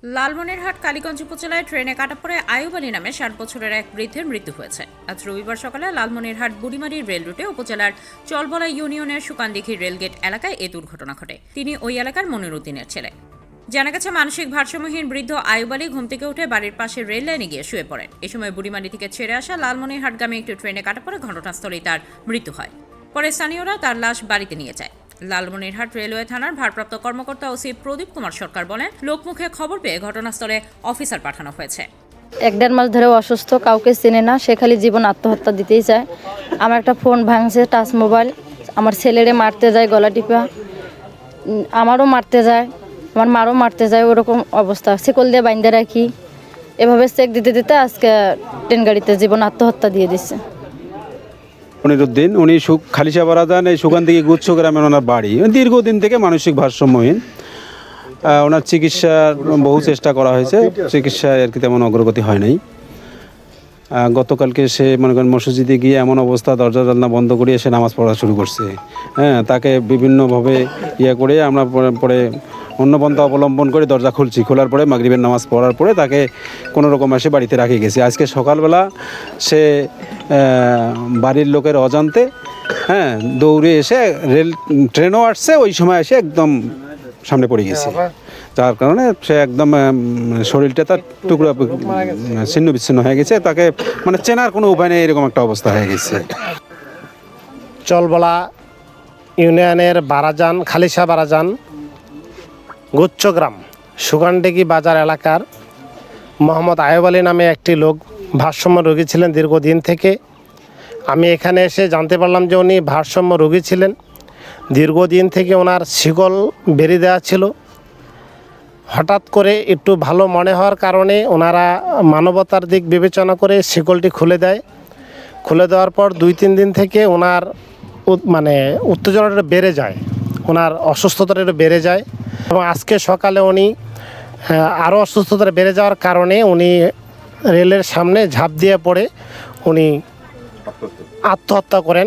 লালমনিরহাট কালীগঞ্জ উপজেলায় ট্রেনে কাটা পড়ে আয়ুব আলী নামে ৬০ বছরের এক বৃদ্ধের মৃত্যু হয়েছে। আজ রবিবার সকালে লালমনিরহাট বুড়িমারি রেল রুটে উপজেলার চলবলা ইউনিয়নের সুকানদিঘি রেলগেট এলাকায় এই দুর্ঘটনা ঘটে। তিনি ওই এলাকার মনির উদ্দিনের ছেলে। জানা গেছে, মানসিক ভারসাম্যহীন বৃদ্ধ আয়ুব আলী ঘুম থেকে উঠে বাড়ির পাশে রেল লাইনে গিয়ে শুয়ে পড়েন। এই সময় বুড়িমারি থেকে ছেড়ে আসা লালমনিরহাটগামী একটি ট্রেনে কাটা পড়ে ঘটনাস্থলেই তার মৃত্যু হয়। পরে স্থানীয়রা তার লাশ বাড়িতে নিয়ে যায়। লালমনিরহাট রেলওয়ে থানার ভারপ্রাপ্ত কর্মকর্তা ওসি প্রদীপ কুমার সরকার বলেন, লোকমুখে খবর পেয়ে ঘটনাস্থলে অফিসার পাঠানো হয়েছে। ১-১.৫ মাস ধরে অসুস্থ, কাউকে চেনে না, সে খালি জীবন আত্মহত্যা দিতেই চায়। আমার একটা ফোন ভাঙছে, টাচ মোবাইল, আমার ছেলেরে মারতে যায় গলা টিপা, আমারও মারতে যায়, আমার মারও মারতে যায়। ওরকম অবস্থা, শিকল দিয়ে বাইন্ধে রাখি। এভাবে চেক দিতে দিতে আজকে ট্রেন গাড়িতে জীবন আত্মহত্যা দিয়ে দিচ্ছে। মনির উদ্দিন, উনি খালিশাপাড়া যান, এই সুকানদিঘি গুচ্ছ গ্রামের ওনার বাড়ি। দীর্ঘদিন থেকে মানসিক ভারসাম্যহীন। ওনার চিকিৎসার বহু চেষ্টা করা হয়েছে, চিকিৎসায় আর কি তেমন অগ্রগতি হয় নাই। গতকালকে সে মনে করেন মসজিদে গিয়ে এমন অবস্থা, দরজা জানলা বন্ধ করে সে নামাজ পড়া শুরু করছে। তাকে বিভিন্নভাবে করে আমরা পরে অন্য পন্থা অবলম্বন করে দরজা খুলছি। খোলার পরে মাগরিবের নামাজ পড়ার পরে তাকে কোনো রকম এসে বাড়িতে রাখে গেছি। আজকে সকালবেলা সে বাড়ির লোকের অজান্তে দৌড়ে এসে ট্রেনও আসছে, ওই সময় এসে একদম সামনে পড়ে গেছে। যার কারণে সে একদম শরীরটা তার টুকরা ছিন্ন বিচ্ছিন্ন হয়ে গেছে। তাকে মানে চেনার কোনো উপায় নেই, এরকম একটা অবস্থা হয়ে গেছে। চলবলা ইউনিয়নের বারাজান, খালিশা বারাজান গুচ্ছগ্রাম সুকানদিঘি বাজার এলাকার মোহাম্মদ আয়ুব আলী নামে একটি লোক ভারসাম্য রোগী ছিলেন দীর্ঘদিন থেকে। আমি এখানে এসে জানতে পারলাম যে উনি ভারসাম্য রোগী ছিলেন। দীর্ঘদিন থেকে ওনার শিকল বেরিয়ে দেওয়া ছিল। হঠাৎ করে একটু ভালো মনে হওয়ার কারণে ওনারা মানবতার দিক বিবেচনা করে শিকলটি খুলে দেয়। খুলে দেওয়ার পর ২-৩ দিন থেকে ওনার উত্তেজনাটা বেড়ে যায়, ওনার অসুস্থতাটা একটু বেড়ে যায়। এবং আজকে সকালে উনি আরও অসুস্থতা বেড়ে যাওয়ার কারণে উনি রেলের সামনে ঝাঁপ দিয়ে পড়ে উনি আত্মহত্যা করেন।